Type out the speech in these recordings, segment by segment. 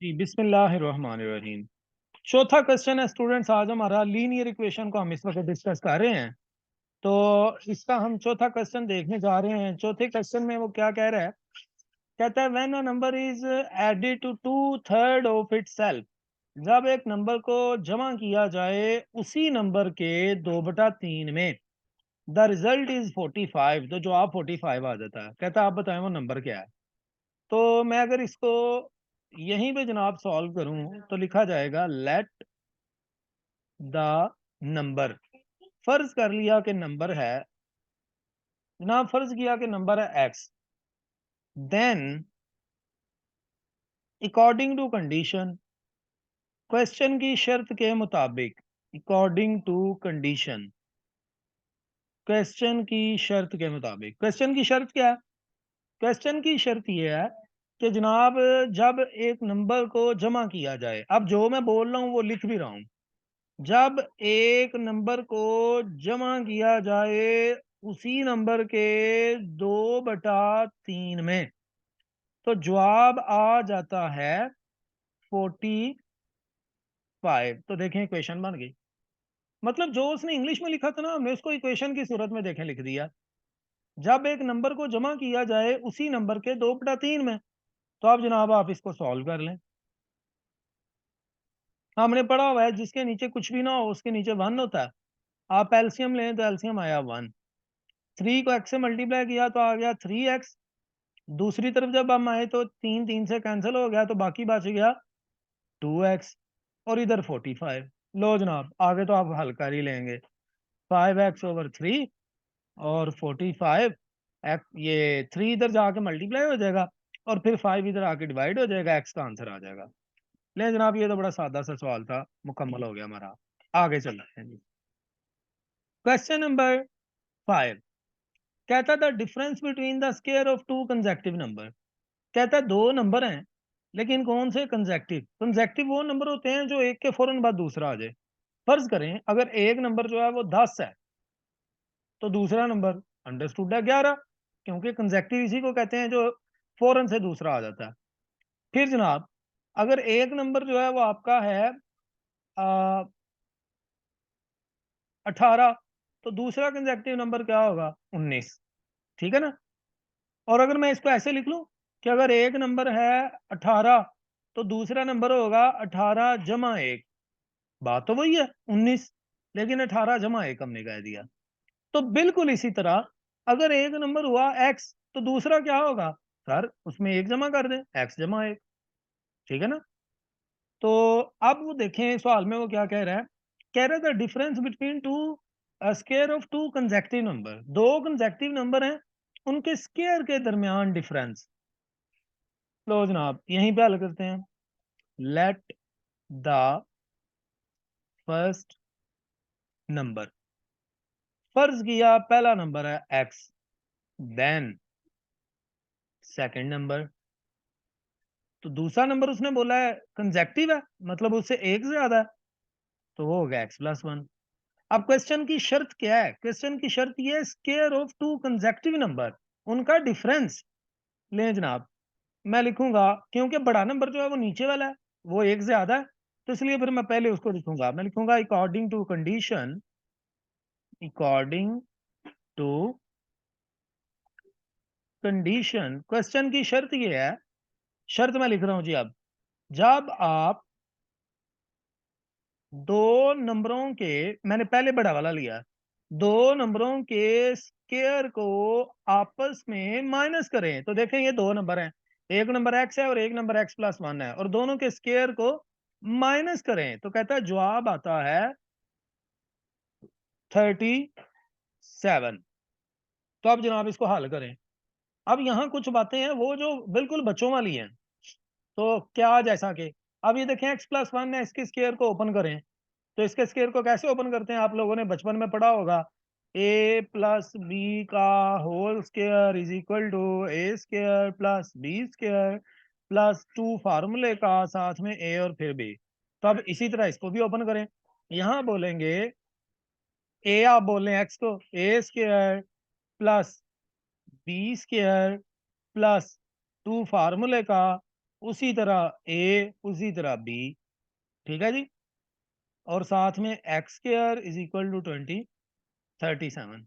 जी बिस्मिल्लाहिर्रहमानिर्रहीम। चौथा क्वेश्चन है स्टूडेंट्स, आज हमारा लीनियर इक्वेशन को हम इस वक्त डिस्कस कर रहे हैं। तो इसका हम चौथा क्वेश्चन देखने जा रहे हैं। चौथे क्वेश्चन में वो क्या कह रहा है, कहता है when a number is added to two third of itself, जब एक नंबर को जमा किया जाए उसी नंबर के 2/3 में, द रिजल्ट इज 45, तो जवाब 45 आ जाता है। कहता है आप बताएं वो नंबर क्या है। तो मैं अगर इसको यहीं पे जनाब सॉल्व करूं तो लिखा जाएगा लेट द नंबर। फर्ज कर लिया कि नंबर है जनाब, फर्ज किया कि नंबर है x, then according to condition, question की शर्त के मुताबिक, अकॉर्डिंग टू कंडीशन, क्वेश्चन की शर्त के मुताबिक। क्वेश्चन की शर्त क्या है? क्वेश्चन की शर्त यह है कि जनाब जब एक नंबर को जमा किया जाए, अब जो मैं बोल रहा हूं वो लिख भी रहा हूं, जब एक नंबर को जमा किया जाए उसी नंबर के 2/3 में, तो जवाब आ जाता है 45। तो देखें इक्वेशन बन गई। मतलब जो उसने इंग्लिश में लिखा था ना, हमने उसको इक्वेशन की सूरत में देखें लिख दिया। जब एक नंबर को जमा किया जाए उसी नंबर के 2/3 में, तो अब जनाब आप इसको सॉल्व कर लें। हमने पढ़ा हुआ है जिसके नीचे कुछ भी ना हो उसके नीचे 1 होता है। आप एलसीएम लें तो एलसीएम आया 1। 3 को x से मल्टीप्लाई किया तो आ गया 3x। दूसरी तरफ जब हम आए तो 3 3 से कैंसिल हो गया तो बाकी बच गया 2x, और इधर 45। लो जनाब आगे तो आप हल कर ही लेंगे। 5x/3 और 45 ये 3 इधर जाके मल्टीप्लाई हो जाएगा और फिर 5 इधर आके डिवाइड हो जाएगा, x का आंसर आ जाएगा। ले जनाब ये तो बड़ा सादा सा सवाल था, मुकम्मल हो गया हमारा। आगे चलते हैं जी। क्वेश्चन नंबर 5 कहता था difference between the square of two consecutive number. कहता है दो नंबर हैं लेकिन कौन से कंसेक्टिव। कंसेक्टिव वो नंबर होते हैं जो एक के फौरन बाद दूसरा आ जाए। फर्ज करें अगर एक नंबर जो है वो 10 है तो दूसरा नंबर अंडरस्टूड है 11, क्योंकि कंसेक्टिव इसी को कहते हैं जो फौरन से दूसरा आ जाता है। फिर जनाब अगर एक नंबर जो है वो आपका है 18, तो दूसरा कंसेक्टिव नंबर क्या होगा? 19। ठीक है ना। और अगर मैं इसको ऐसे लिख लूं कि अगर एक नंबर है 18 तो दूसरा नंबर होगा 18 - 1, बात तो वही है 19, लेकिन 18 - 1 हमने कह दिया। तो बिल्कुल इसी तरह अगर एक नंबर हुआ x तो दूसरा क्या होगा? सर उसमें एक जमा कर दें, x - 1। ठीक है ना। तो अब वो देखें सवाल में वो क्या कह रहा है। कह रहा था difference between two square of two consecutive number, दो कंसेक्टिव नंबर हैं उनके स्क्वायर के दरमियान डिफरेंस। लो जनाब यहीं पे हल करते हैं। लेट द फर्स्ट नंबर, फर्ज किया पहला नंबर है x, देन सेकंड नंबर, तो दूसरा नंबर उसने बोला है कंसेक्टिव है, मतलब उससे एक ज्यादा है, तो वो हो गया x+1। अब क्वेश्चन की शर्त क्या है? क्वेश्चन की शर्त ये है square of two consecutive number, उनका डिफरेंस। ले जनाब मैं लिखूंगा क्योंकि बड़ा नंबर जो है वो नीचे वाला है, वो एक से ज्यादा है, तो इसलिए फिर मैं पहले उसको लिखूंगा। मैं लिखूंगा according to condition, according to condition. Question की शर्त ये है, शर्त मैं लिख रहा हूं जी। अब जब आप दो नंबरों के, मैंने पहले बड़ा वाला लिया, दो नंबरों के स्क्वायर को आपस में माइनस करें, तो देखें ये दो नंबर हैं, एक नंबर x है और एक नंबर x+1 है, और दोनों के स्क्वायर को माइनस करें तो कहता है जवाब आता है 37। तो अब जनाब इसको हल करें। अब यहाँ कुछ बातें हैं वो जो बिल्कुल बच्चों वाली हैं। तो क्या जैसा कि अब ये देखें x+1 है, इसके स्क्वायर को ओपन करें, तो इसके स्क्वायर को कैसे ओपन करते हैं? आप लोगों ने बचपन में पढ़ा होगा, a+b का whole square is equal to a² + b² +2 फार्मूले का साथ में a और फिर b। तो अब इसी तरह इसको भी ओपन करें। यहां बोलेंगे a, आप बोल रहे हैं x को a² + b² +2 फार्मूले का उसी तरह ए, उसी तरह बी, ठीक है जी। और साथ में x square is equal to 37।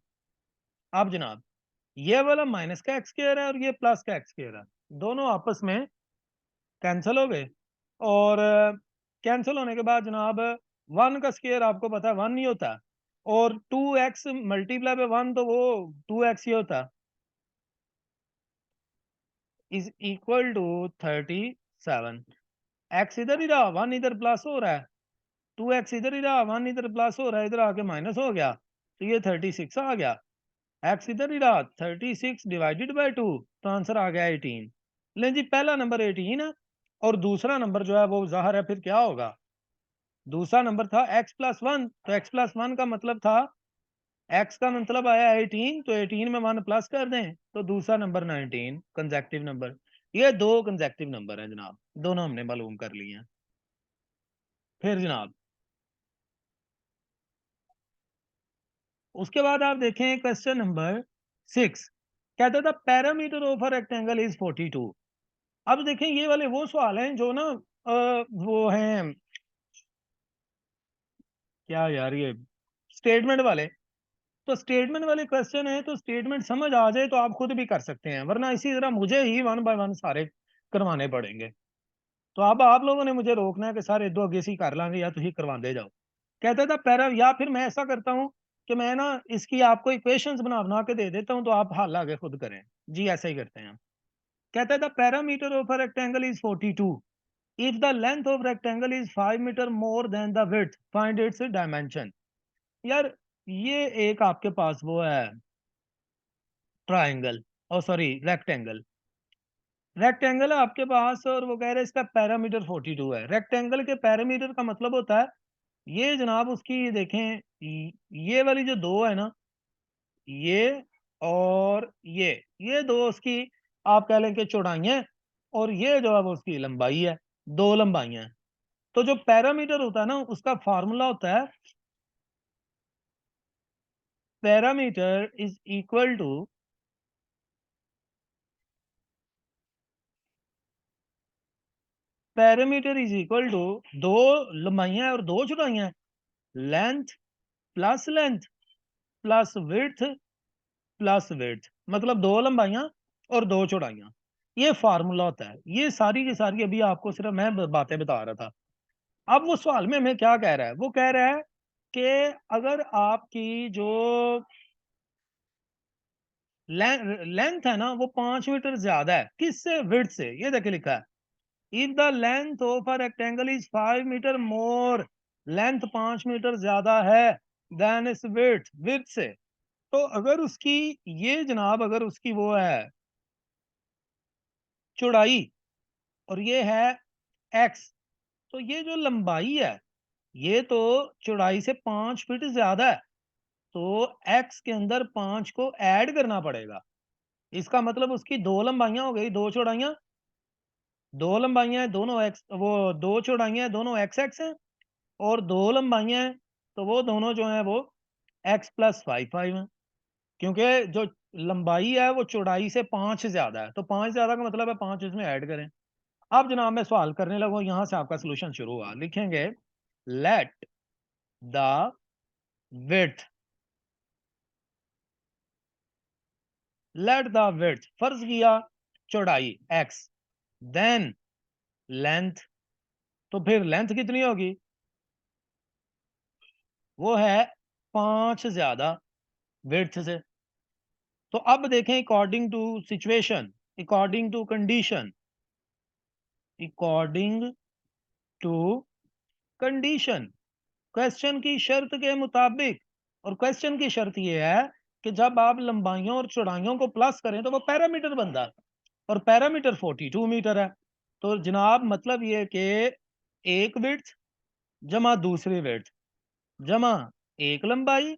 अब जनाब ये वाला माइनस का एक्स स्क्वायर है और ये प्लस का एक्स स्क्वायर है, दोनों आपस में कैंसिल हो गए। और कैंसिल होने के बाद जनाब 1 का स्क्वायर आपको पता है 1 ही होता है, और 2x मल्टीप्लाई बाय 1 तो वो 2x ही होता है, इज इक्वल टू 37। एक्स इधर ही रहा, 1 इधर प्लस हो रहा है, 2x इधर ही रहा, 1 इधर प्लस हो रहा है, इधर आके माइनस हो गया, तो ये 36 आ गया। एक्स इधर ही रहा, 36 डिवाइडेड बाय 2, तो आंसर आ गया 18। लें जी, पहला नंबर 18 है और दूसरा नंबर जो है वो ज़ाहिर है फिर क्या होगा, दूसरा नंबर था x+1, तो x+1 का मतलब था, x का मतलब आया 18, तो 18 में 1 प्लस कर दें तो दूसरा नंबर 19 कंसेक्टिव नंबर। ये दो कंसेक्टिव नंबर हैं जनाब, दोनों हमने मालूम कर लिए हैं। फिर जनाब उसके बाद आप देखें क्वेश्चन नंबर 6, कहता था parameter of a rectangle is 42। अब देखें ये वाले वो सवाल हैं जो ना वो हैं क्या यार, ये स्टेटमेंट वाले। तो स्टेटमेंट वाले क्वेश्चन है, तो स्टेटमेंट समझ आ जाए तो आप खुद भी कर सकते हैं, वरना इसी तरह मुझे ही 1 बाय 1 सारे करवाने पड़ेंगे। तो अब आप लोगों ने मुझे रोकना है कि सारे दो अगे सी कर लांगे या तो ही करवाते जाओ। कहता था पैरा, या फिर मैं ऐसा करता हूं कि मैं ना इसकी आपको इक्वेशंस बना बना के दे देता हूं, तो आप हल आगे खुद करें। जी ऐसा ही करते हैं। कहता था parameter of a rectangle is 42 if the length of rectangle is 5 metre more than the width find its dimension. यार ये एक आपके पास वो है ट्राइंगल, और सॉरी रेक्टेंगल, रेक्टेंगल है आपके पास, और वो कह रहे हैं इसका पैरामीटर 42 है। रेक्टेंगल के पैरामीटर का मतलब होता है ये जनाब उसकी देखें, ये वाली जो दो है ना, ये और ये दो उसकी आप कह लें कि चौड़ाई है, और ये जो है वो उसकी लंबाई है, दो लंबाइयां हैं। तो जो पैरामीटर होता है ना उसका फार्मूला होता है parameter is equal to, parameter is equal to दो लंबाइयां और दो चौड़ाइयां, length plus width plus width, मतलब दो लंबाइयां और दो चौड़ाइयां। ये फार्मूला होता है, ये सारी की सारी अभी आपको सिर्फ मैं बातें बता रहा था। अब वो सवाल में हमें क्या कह रहा है, वो कह रहा है कि अगर आपकी जो लेंथ है ना वो 5 मीटर ज्यादा है किससे, विड्थ से। ये देखिए लिखा है if the length of a rectangle is 5 metre more, length 5 metre ज्यादा है देन इस विड्थ से। तो अगर उसकी, ये जनाब अगर उसकी वो है चौड़ाई और ये है एक्स, तो ये जो लंबाई है ये तो चौड़ाई से 5 फीट ज्यादा है, तो एक्स के अंदर 5 को ऐड करना पड़ेगा। इसका मतलब उसकी दो लंबाइयां हो गई, दो चौड़ाइयां, दो लंबाइयां हैं दोनों एक्स, वो दो चौड़ाइयां हैं दोनों एक्स एक्स हैं, और दो लंबाइयां हैं तो वो दोनों जो है वो x+5 है, क्योंकि जो लंबाई है वो चौड़ाई से 5 ज्यादा है, तो 5 ज्यादा का मतलब है 5 इसमें ऐड करें। अब जनाब मैं सवाल करने लगूँ, यहां से आपका सोल्यूशन शुरू हुआ। लिखेंगे let the width, let the width फर्ज किया चौड़ाई x, देन लेंथ, तो फिर लेंथ कितनी होगी, वो है 5 ज्यादा विड्थ से। तो अब देखें according to situation, according to condition, according to condition, question की शर्त के मुताबिक। और क्वेश्चन की शर्त यह है कि जब आप लंबाइयों और चौड़ाइयों को प्लस करें तो वो पैरामीटर बनता है, और पैरामीटर 42 मीटर है। तो जनाब मतलब ये कि एक विड्थ जमा दूसरी विड्थ जमा एक लंबाई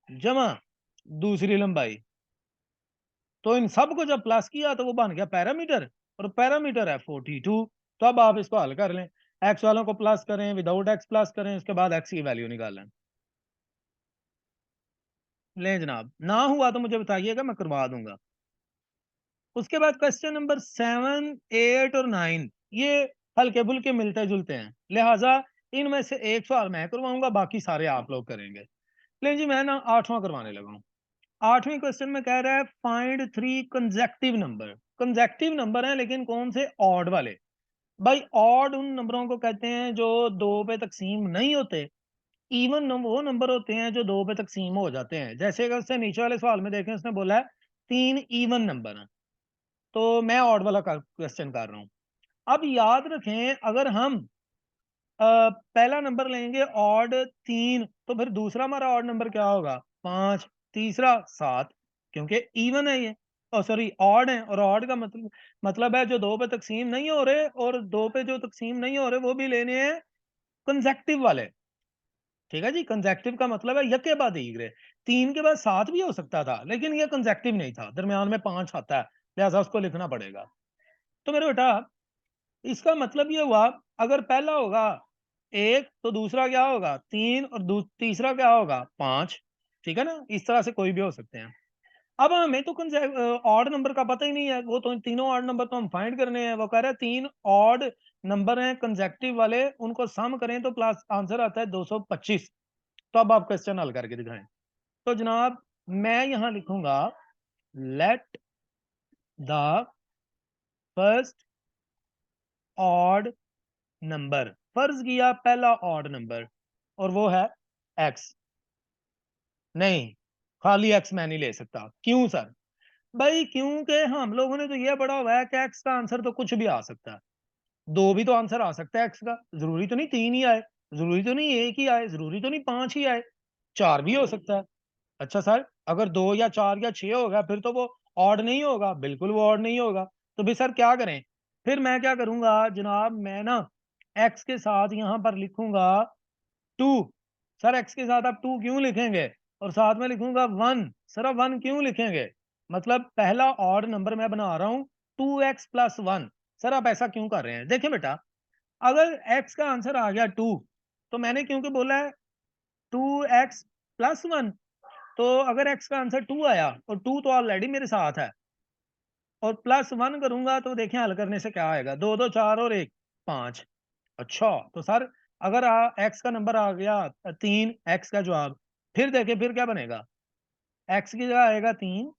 जमा दूसरी लंबाई, तो इन सब को जब प्लस किया तो वो बन गया पैरामीटर, और पैरामीटर है 42। तो अब आप इसको हल कर लें, एक्स वालों को प्लस करें, विदाउट एक्स प्लस करें, उसके बाद एक्स की वैल्यू निकालें। लें जनाब, ना हुआ तो मुझे बताइएगा, मैं करवा दूंगा। उसके बाद क्वेश्चन नंबर 7, 8 और 9 ये हल्के फुल्के मिलते जुलते हैं, लिहाजा इनमें से एक सवाल मैं करवाऊंगा, बाकी सारे आप लोग करेंगे। लेकिन जी मैं ना 8वां करवाने लगा हूँ। 8वें क्वेश्चन में कह रहा है find 3 consecutive number. Consecutive number है लेकिन कौन से? ऑड वाले। भाई ऑड उन नंबरों को कहते हैं जो 2 पे तकसीम नहीं होते। इवन वो नंबर होते हैं जो 2 पे तकसीम हो जाते हैं। जैसे अगर उससे नीचे वाले सवाल में देखें, उसने बोला है 3 इवन नंबर हैं, तो मैं ऑड वाला क्वेश्चन कर रहा हूँ। अब याद रखें, अगर हम पहला नंबर लेंगे ऑड 3, तो फिर दूसरा हमारा ऑड नंबर क्या होगा? 5, तीसरा 7, क्योंकि इवन है ये, सॉरी ऑड है, और ऑड का मतलब है जो 2 पे तकसीम नहीं हो रहे, और 2 पे जो तकसीम नहीं हो रहे वो भी लेने हैं कंसेक्टिव वाले। ठीक है जी, कंसेक्टिव का मतलब है यके बाद दीगरे। 3 के बाद 7 भी हो सकता था, लेकिन ये कंसेक्टिव नहीं था, दरमियान में 5 आता है, लिहाजा उसको लिखना पड़ेगा। तो मेरे बेटा इसका मतलब ये हुआ, अगर पहला होगा 1 तो दूसरा क्या होगा? 3, और तीसरा क्या होगा? 5। ठीक है ना, इस तरह से कोई भी हो सकते हैं। अब हमें तो ऑड नंबर का पता ही नहीं है, वो तो तीनों ऑड नंबर तो हम फाइंड करने हैं। वो कह रहा है 3 ऑड नंबर हैं कंसेक्टिव वाले, उनको सम करें तो प्लस आंसर आता है 225। तो अब आप क्वेश्चन हल करके दिखाएं। तो जनाब मैं यहां लिखूंगा let the first odd number. फर्ज किया पहला ऑड नंबर, और वो है एक्स। नहीं, खाली एक्स मैं नहीं ले सकता। क्यों सर? भाई क्योंकि हम लोगों ने तो ये पढ़ा हुआ है कि एक्स का आंसर तो कुछ भी आ सकता है। 2 भी तो आंसर आ सकता है एक्स का, जरूरी तो नहीं 3 ही आए, जरूरी तो नहीं 1 ही आए, जरूरी तो नहीं 5 ही आए, 4 भी हो सकता है। अच्छा सर, अगर 2 या 4 या 6 होगा फिर तो वो ऑड नहीं होगा। बिल्कुल वो ऑड नहीं होगा। तो भी सर क्या करें? फिर मैं क्या करूंगा जनाब, मैं ना एक्स के साथ यहां पर लिखूंगा 2। सर एक्स के साथ आप 2 क्यों लिखेंगे? और साथ में लिखूंगा 1। सर आप 1 क्यों लिखेंगे? मतलब पहला ऑड नंबर मैं बना रहा हूं 2x प्लस 1। सर आप ऐसा क्यों कर रहे हैं? देखिए बेटा, अगर x का आंसर आ गया 2, तो मैंने क्योंकि बोला है 2x प्लस 1, तो अगर x का आंसर 2 आया, और 2 तो ऑलरेडी मेरे साथ है, और प्लस 1 करूंगा, तो देखें हल करने से क्या आएगा? 2 2 4 और 1 5। अच्छा, तो सर अगर एक्स का नंबर आ गया 3, एक्स का जवाब, फिर देखें फिर क्या बनेगा? एक्स की जगह आएगा 3,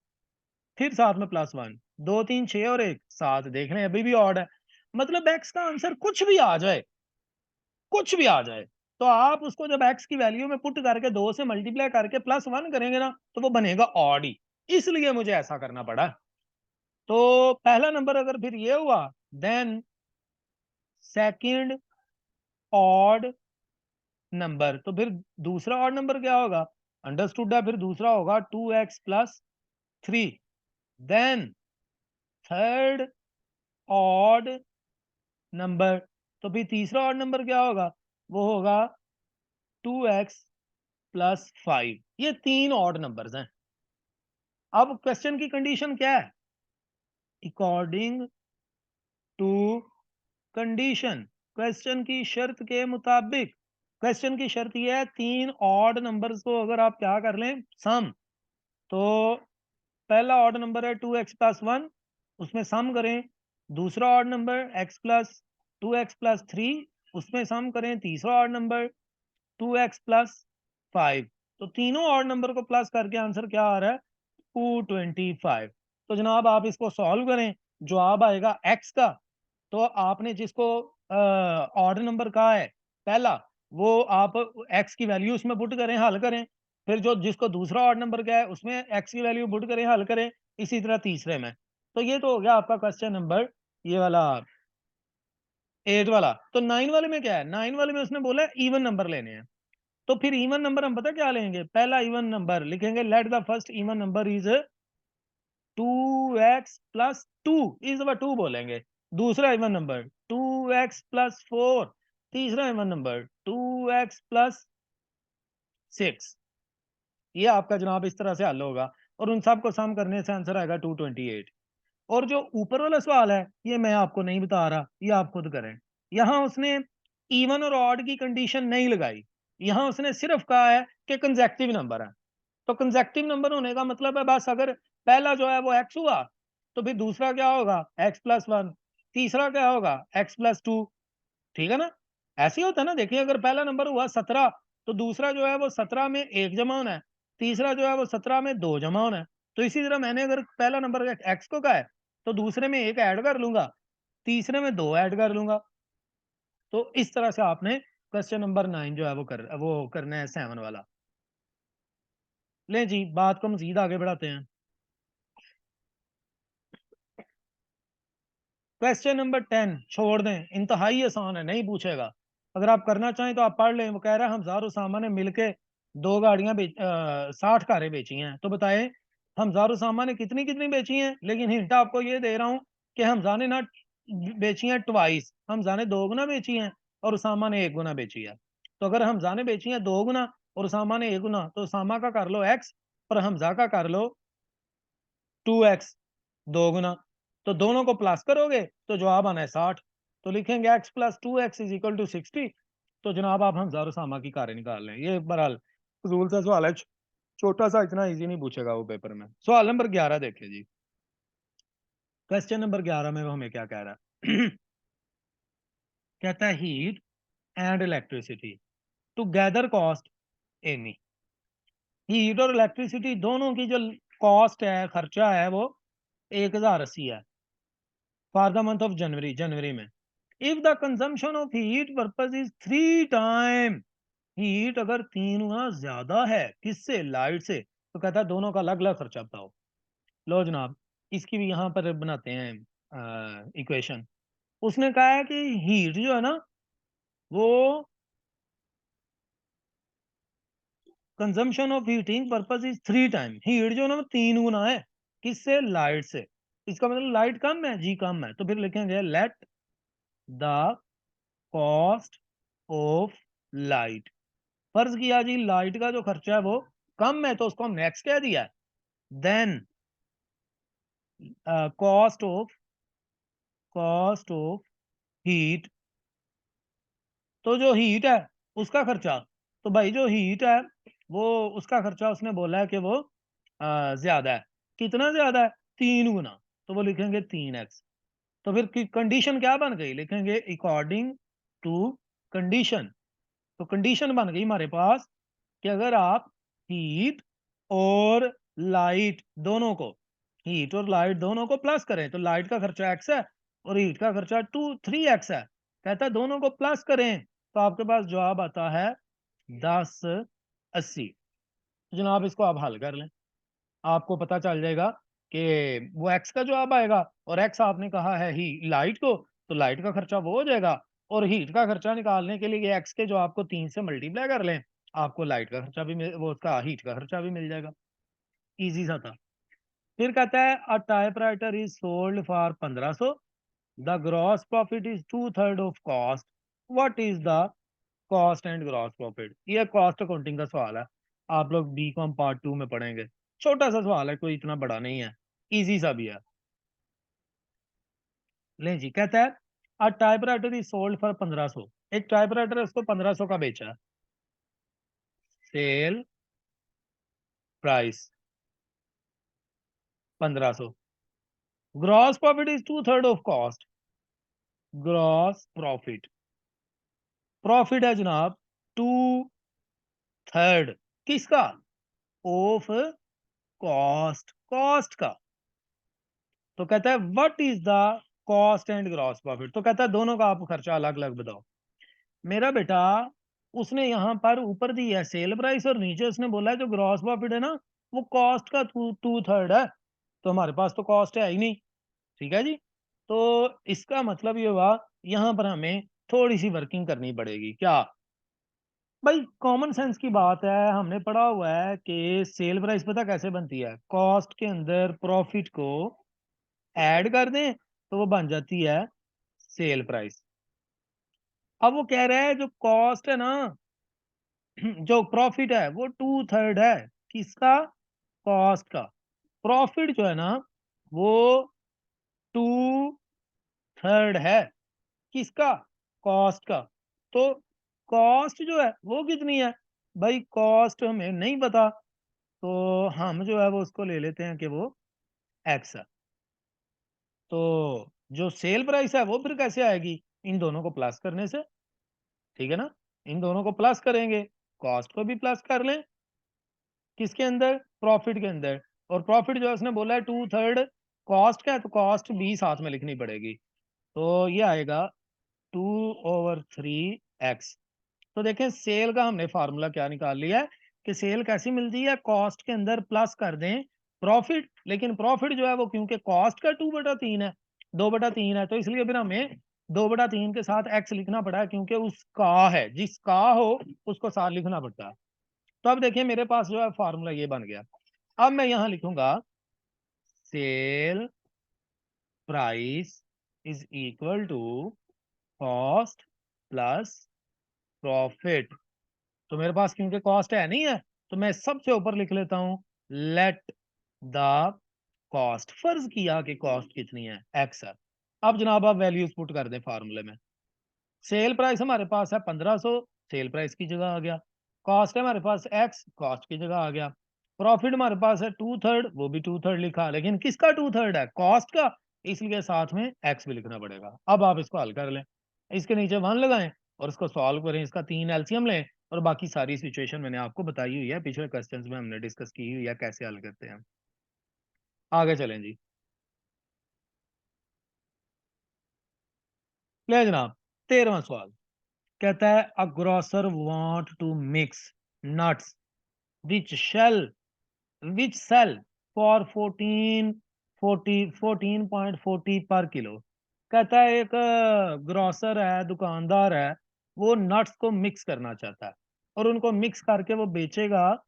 फिर साथ में प्लस 1, 2 3 6 और 1 7। देख रहे हैं अभी भी ऑड है। मतलब एक्स का आंसर कुछ भी आ जाए, कुछ भी आ जाए, तो आप उसको जब एक्स की वैल्यू में पुट करके 2 से मल्टीप्लाई करके प्लस 1 करेंगे ना, तो वो बनेगा ऑड ही। इसलिए मुझे ऐसा करना पड़ा। तो पहला नंबर अगर फिर ये हुआ, देन सेकंड ऑड नंबर, तो फिर दूसरा ऑड नंबर क्या होगा? अंडरस्टूड है, फिर दूसरा होगा 2x plus 3। Then third odd number, तो फिर तीसरा ऑड नंबर क्या होगा? वो होगा 2x प्लस 5। ये 3 ऑड नंबर्स हैं। अब क्वेश्चन की कंडीशन क्या है? अकॉर्डिंग टू कंडीशन, क्वेश्चन की शर्त के मुताबिक। क्वेश्चन की शर्त यह है 3 ऑड नंबर्स को अगर आप क्या कर लें, सम, तो पहला ऑड नंबर है 2x प्लस 1, उसमें सम करें। दूसरा odd number x plus 2x plus 3, उसमें सम करें। तीसरा ऑड नंबर 2x प्लस 5। तो तीनों ऑड नंबर को प्लस करके आंसर क्या आ रहा है? 225। तो जनाब आप इसको सॉल्व करें, जवाब आएगा x का। तो आपने जिसको ऑड नंबर कहा है पहला, वो आप x की वैल्यू उसमें पुट करें, हल करें। फिर जो जिसको दूसरा ऑड नंबर क्या है उसमें x की वैल्यू पुट करें, हल करें। इसी तरह तीसरे में। तो ये तो हो गया आपका क्वेश्चन नंबर ये वाला 8 वाला। तो 9 वाले में क्या है? 9 वाले में उसने बोला इवन नंबर लेने हैं। तो फिर इवन नंबर हम पता क्या लेंगे? पहला इवन नंबर लिखेंगे, let the first even number is 2x plus 2, इस दफा 2 बोलेंगे। दूसरा इवन नंबर 2x प्लस 4। तीसरा इवन नंबर 2x प्लस 6। ये आपका जनाब इस तरह से हल होगा, और उन सब को सम करने से आंसर आएगा 228। और जो ऊपर वाला सवाल है ये मैं आपको नहीं बता रहा, ये आप खुद करें। यहां उसने इवन और ऑड की कंडीशन नहीं लगाई, यहां उसने सिर्फ कहा है कि कंसेक्टिव नंबर है। तो कंसेक्टिव नंबर होने का मतलब है बस अगर पहला जो है वो एक्स हुआ, तो फिर दूसरा क्या होगा x+1, तीसरा क्या होगा x+2, ठीक है ना। ऐसे ही होता है ना। देखिए अगर पहला नंबर हुआ 17 तो दूसरा जो है वो 17 में 1 जमा होना है, तीसरा जो है वो 17 में 2 जमा होना है। तो इसी तरह मैंने अगर पहला नंबर x को कहा है तो दूसरे में 1 ऐड कर लूंगा, तीसरे में 2 ऐड कर लूंगा। तो इस तरह से आपने क्वेश्चन नंबर 9 जो है वो करना है 7 वाला। ले जी बात को मजीद आगे बढ़ाते हैं। क्वेश्चन नंबर 10 छोड़ दें, इंतहाई आसान है, नहीं पूछेगा। अगर आप करना चाहें तो आप पढ़ लें। वो कह रहा है हमजा और उसामा ने मिलके 2 गाड़ियां 60 कारें बेची हैं, तो बताएं हमजा और उसामा ने कितनी कितनी बेची हैं। लेकिन हिंट आपको ये दे रहा हूं कि हमजा ने ना बेची हैं ट्वाइस, हमजा ने 2 गुना बेची हैं और उसामा ने 1 गुना बेची है। तो अगर हमजा ने बेची हैं 2 गुना और उसामा ने 1 गुना, तो उसामा का कर लो x और हमजा का कर लो 2x, 2 गुना। तो दोनों को प्लस करोगे तो जवाब आना है 60। तो लिखेंगे x+2x इज इक्वल टू 60। तो जनाब आप हमजा और उसामा की कारें निकाल लें। ये बहरहाल फजूल सा सवाल है, छोटा सा, इतना इजी नहीं पूछेगा वो पेपर में। सवाल नंबर 11 देखिए जी। क्वेश्चन नंबर 11 में वो हमें क्या कह रहा है कहता है heat and electricity together cost any. Heat और इलेक्ट्रिसिटी दोनों की जो कॉस्ट है, खर्चा है, वो 1080 है for the month of January, जनवरी में। If the consumption of heat purpose is 3 time, heat अगर 3 गुना ज्यादा है किससे, लाइट से, तो कहता है दोनों का अलग अलग खर्चा बताओ। लो जनाब इसकी भी यहाँ पर बनाते हैं इक्वेशन। उसने कहा है कि हीट जो है ना वो consumption of heating purpose is 3 time, heat जो है ना वो 3 गुना है किससे, लाइट से। इसका मतलब लाइट कम है जी, कम है। तो फिर लिखेंगे let the cost of light. फर्ज किया जी लाइट का जो खर्चा है वो कम है, तो उसको हमने एक्स कह दिया। देन कॉस्ट ऑफ हीट, तो जो हीट है उसका खर्चा, तो भाई जो हीट है वो उसका खर्चा उसने बोला है कि वो ज्यादा है। कितना ज्यादा है, 3 गुना। तो वो लिखेंगे 3x। तो फिर कंडीशन क्या बन गई, लिखेंगे अकॉर्डिंग टू कंडीशन। तो कंडीशन बन गई हमारे पास कि अगर आप हीट और लाइट दोनों को, हीट और लाइट दोनों को प्लस करें, तो लाइट का खर्चा x है और हीट का खर्चा 3x है। कहता है दोनों को प्लस करें तो आपके पास जवाब आता है 1080। तो जनाब इसको आप हल कर लें, आपको पता चल जाएगा कि वो x का जवाब आएगा। और x आपने कहा है ही लाइट को, तो लाइट का खर्चा वो हो जाएगा। और हीट का खर्चा निकालने के लिए x के जवाब को 3 से मल्टीप्लाई कर लें, आपको लाइट का खर्चा भी वो उसका हीट का खर्चा भी मिल जाएगा। इजी सा था। फिर कहता है a typewriter is sold for 1500, the gross profit is 2/3 of cost, what is the cost and gross profit. ये कॉस्ट अकाउंटिंग का सवाल है, आप लोग बीकॉम पार्ट 2 में पढ़ेंगे। छोटा सा सवाल है, कोई इतना बड़ा नहीं है, इजी सा भी है। ले जी कहता है a typewriter is sold for 1500, एक टाइपराइटर है उसको 1500 का बेचा। Sale price 1500, gross profit is 2/3 of cost, gross profit, profit है जनाब 2/3 किसका, ऑफ कॉस्ट, कॉस्ट का। तो कहता है what is the cost and gross profit, तो कहता है दोनों का आप खर्चा अलग अलग बताओ। मेरा बेटा उसने यहाँ पर ऊपर दी है सेल प्राइस और नीचे उसने बोला है जो ग्रॉस प्रॉफिट है ना वो कॉस्ट का 2/3 है। तो हमारे पास तो कॉस्ट है ही नहीं, ठीक है जी। तो इसका मतलब ये हुआ यहाँ पर हमें थोड़ी सी वर्किंग करनी पड़ेगी। क्या भाई, कॉमन सेंस की बात है, हमने पढ़ा हुआ है कि सेल प्राइस पता कैसे बनती है, कॉस्ट के अंदर प्रॉफिट को ऐड कर दें तो वो बन जाती है सेल प्राइस। अब वो कह रहा है जो कॉस्ट है ना जो प्रॉफिट है वो 2/3 है किसका, कॉस्ट का। प्रॉफिट जो है ना वो 2/3 है किसका, कॉस्ट का। तो कॉस्ट जो है वो कितनी है, भाई कॉस्ट हमें नहीं पता, तो हम जो है वो उसको ले लेते हैं कि वो एक्स है। तो जो सेल प्राइस है वो फिर कैसे आएगी, इन दोनों को प्लस करने से, ठीक है ना। इन दोनों को प्लस करेंगे, कॉस्ट को भी प्लस कर लें, किसके अंदर, प्रॉफिट के अंदर। और प्रॉफिट जो है उसने बोला है 2/3 कॉस्ट का है, तो कॉस्ट भी साथ में लिखनी पड़ेगी। तो ये आएगा 2/3x। तो देखें सेल का हमने फार्मूला क्या निकाल लिया है कि सेल कैसी मिलती है, कॉस्ट के अंदर प्लस कर दें प्रॉफिट। लेकिन प्रॉफिट जो है वो क्योंकि कॉस्ट का 2/3 है, 2/3 है, तो इसलिए फिर हमें 2/3 के साथ x लिखना पड़ा है, क्योंकि उसका है, जिसका हो उसको साथ लिखना पड़ता है। तो अब देखिए मेरे पास जो है फार्मूला ये बन गया। अब मैं यहां लिखूंगा sale price is equal to cost plus profit. तो मेरे पास क्योंकि कॉस्ट है नहीं है, तो मैं सबसे ऊपर लिख लेता हूं लेट द कॉस्ट। फर्ज किया कि कॉस्ट कितनी है, एक्स है। अब जनाब आप वैल्यूज पुट कर दें फार्मूले में। सेल प्राइस हमारे पास है 1500, सेल प्राइस की जगह आ गया। कॉस्ट है हमारे पास एक्स, कॉस्ट की जगह आ गया। प्रॉफिट हमारे पास है 2/3, वो भी 2/3 लिखा, लेकिन किसका 2/3 है, कॉस्ट का, इसलिए साथ में एक्स भी लिखना पड़ेगा। अब आप इसको हल कर लें, इसके नीचे 1 लगाएं और इसको सॉल्व करें, इसका 3 एलसीएम लें, और बाकी सारी सिचुएशन मैंने आपको बताई हुई है, पिछले क्वेश्चंस में हमने डिस्कस की हुई है कैसे हल करते हैं। आगे चलें जी। ले जनाब 13वां सवाल कहता है a grocer want to mix nuts which shell which sell for 1440 पर किलो। कहता है एक ग्रोसर है, दुकानदार है, वो नट्स को मिक्स करना चाहता है और उनको मिक्स करके वो बेचेगा।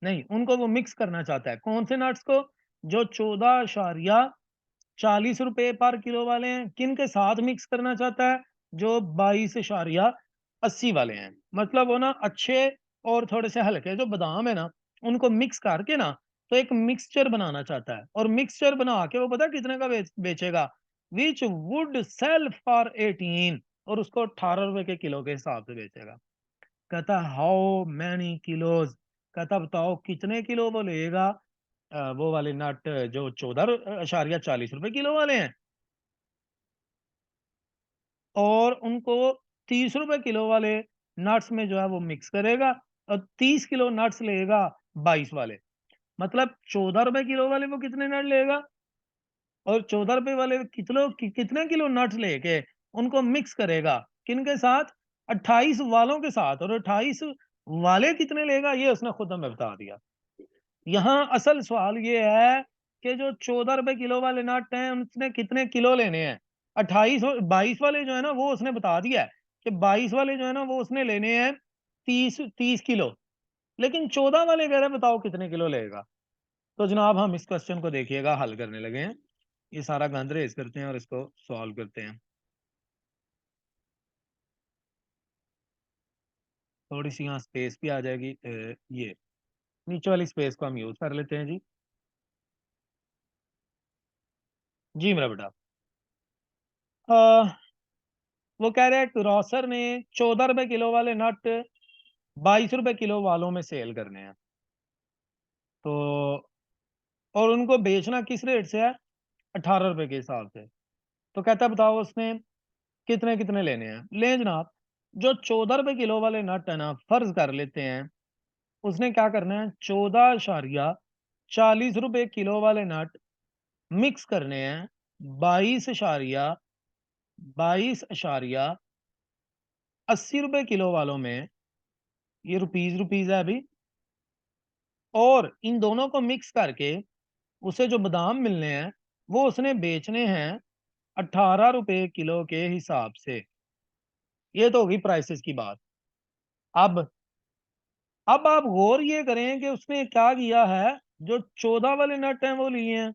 नहीं, उनको वो मिक्स करना चाहता है, कौन से नट्स को, जो 14.40 रुपए पर किलो वाले हैं, किन के साथ मिक्स करना चाहता है, जो 22.80 वाले हैं। मतलब वो ना अच्छे और थोड़े से हल्के जो बादाम है ना, उनको मिक्स करके ना, तो एक मिक्सचर बनाना चाहता है, और मिक्सचर बना के वो पता है कितने का बेचेगा, विच वुड सेल फॉर 18, और उसको 18 रुपए के किलो के हिसाब से बेचेगा। कहता हाउ मैनी किलोज, कहता बताओ कितने किलो वो लेगा, वो वाले नट जो 14.40 रुपए किलो वाले हैं, और उनको 30 रुपए किलो वाले नट्स में जो है वो मिक्स करेगा, और 30 किलो नट्स लेगा 22 वाले। मतलब 14 रुपए किलो वाले वो कितने नट लेगा, और 14 रुपए वाले कितने किलो नट्स लेके उनको मिक्स करेगा, किन के साथ, 28 वालों के साथ। और 28 वाले कितने लेगा ये उसने खुद हमें बता दिया। यहाँ असल सवाल ये है कि जो 14 रुपए किलो वाले नट हैं उसने कितने किलो लेने हैं। 22 वाले जो है ना वो उसने बता दिया है कि 22 वाले जो है ना वो उसने लेने हैं 30 किलो। लेकिन 14 वाले कह रहे हैं बताओ कितने किलो लेगा। तो जनाब हम इस क्वेश्चन को देखिएगा हल करने लगे हैं। ये सारा गंद रेज करते हैं और इसको सॉल्व करते हैं। थोड़ी सी यहाँ स्पेस भी आ जाएगी, ये नीचे वाली स्पेस को हम यूज कर लेते हैं जी। जी मेरा बेटा, वो कह रहे हैं ग्रोसर ने 14 रुपए किलो वाले नट 22 रुपए किलो वालों में सेल करने हैं। तो और उनको बेचना किस रेट से है, 18 रुपए के हिसाब से। तो कहता है बताओ उसने कितने कितने लेने हैं। ले जनाब, जो 14 रुपए किलो वाले नट है ना, फर्ज कर लेते हैं उसने क्या करना है, 14.40 रुपए किलो वाले नट मिक्स करने हैं 22.80 रुपए किलो वालों में। ये रुपीज रुपीज है अभी। और इन दोनों को मिक्स करके उसे जो बादाम मिलने हैं वो उसने बेचने हैं 18 रुपए किलो के हिसाब से। ये तो होगी प्राइसेस की बात। अब अब आप गौर ये करें कि उसने क्या किया है, जो 14 वाले नट हैं वो लिए हैं।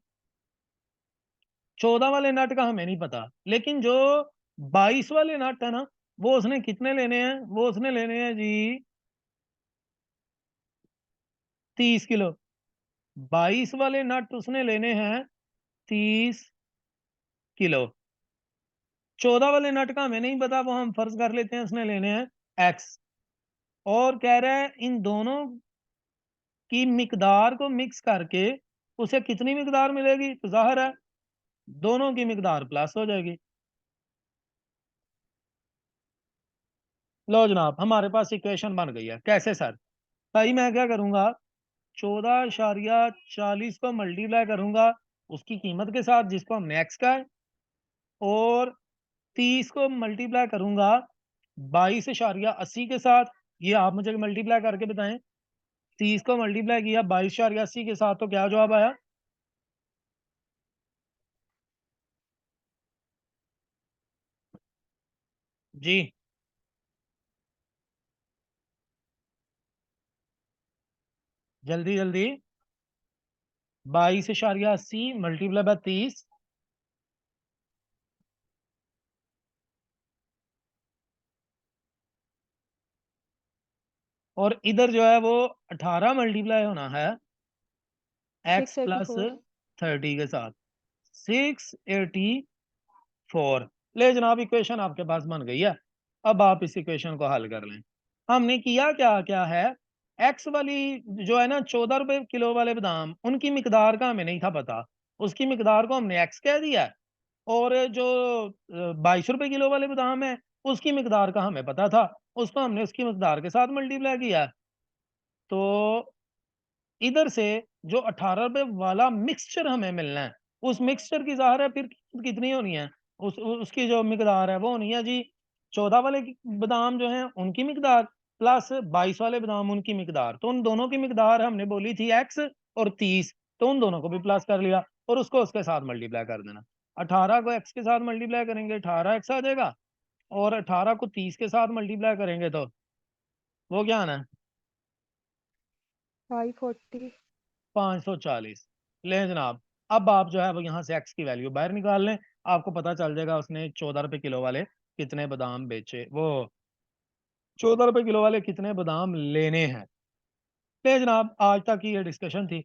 14 वाले नट का हमें नहीं पता, लेकिन जो 22 वाले नट है ना, वो उसने कितने लेने हैं, वो उसने लेने हैं जी 30 किलो। 22 वाले नट उसने लेने हैं 30 किलो। 14 वाले नट का हमें नहीं पता, वो हम फर्ज कर लेते हैं उसने लेने हैं एक्स। और कह रहा है इन दोनों की मिकदार को मिक्स करके उसे कितनी मिकदार मिलेगी, तो जाहिर है दोनों की मिकदार प्लस हो जाएगी। लो जनाब, हमारे पास इक्वेशन बन गई है। कैसे सर? भाई मैं क्या करूंगा, 14.40 को मल्टीप्लाई करूंगा उसकी कीमत के साथ जिसको हमने एक्स का है, और 30 को मल्टीप्लाई करूंगा 22.80 के साथ। ये आप मुझे मल्टीप्लाई करके बताएं। 30 को मल्टीप्लाई किया 22.80 के साथ तो क्या जवाब आया? जी जल्दी जल्दी। 22.80 मल्टीप्लाई बाय 30। और इधर जो है वो 18 मल्टीप्लाई होना है x six eighty plus four 30 के साथ। 684। ले जनाब, इक्वेशन आपके पास बन गई है। अब आप इस इक्वेशन को हल कर लें। हमने किया क्या क्या है, एक्स वाली जो है ना 14 रुपए किलो वाले बादाम, उनकी मिकदार का हमें नहीं था पता। उसकी मिकदार को हमने एक्स कह दिया। और जो 22 रुपए किलो वाले बादाम है, उसकी मिकदार का हमें पता था, उसको हमने उसकी मिकदार के साथ मल्टीप्लाई किया। तो इधर से जो 18 रुपए वाला मिक्सचर हमें मिलना है, उस मिक्सचर की ज़ाहिर है फिर कितनी होनी है, उसकी जो मिकदार है वो होनी है जी 14 वाले बादाम जो हैं उनकी मिकदार प्लस 22 वाले बादाम उनकी मिकदार। तो उन दोनों की मिकदार हमने बोली थी एक्स और 30, तो उन दोनों को भी प्लस कर लिया और उसको उसके साथ मल्टीप्लाई कर देना। 18 को एक्स के साथ मल्टीप्लाई करेंगे 18 एक्स आ जाएगा, और 18 को 30 के साथ मल्टीप्लाई करेंगे तो वो क्या आना है? 540। 540। ले जनाब, अब आप जो है वो यहाँ से एक्स की वैल्यू बाहर निकाल लें। आपको पता चल जाएगा उसने 14 रुपए किलो वाले कितने बादाम बेचे, वो 14 रुपए किलो वाले कितने बादाम लेने हैं। ले जनाब, आज तक की ये डिस्कशन थी।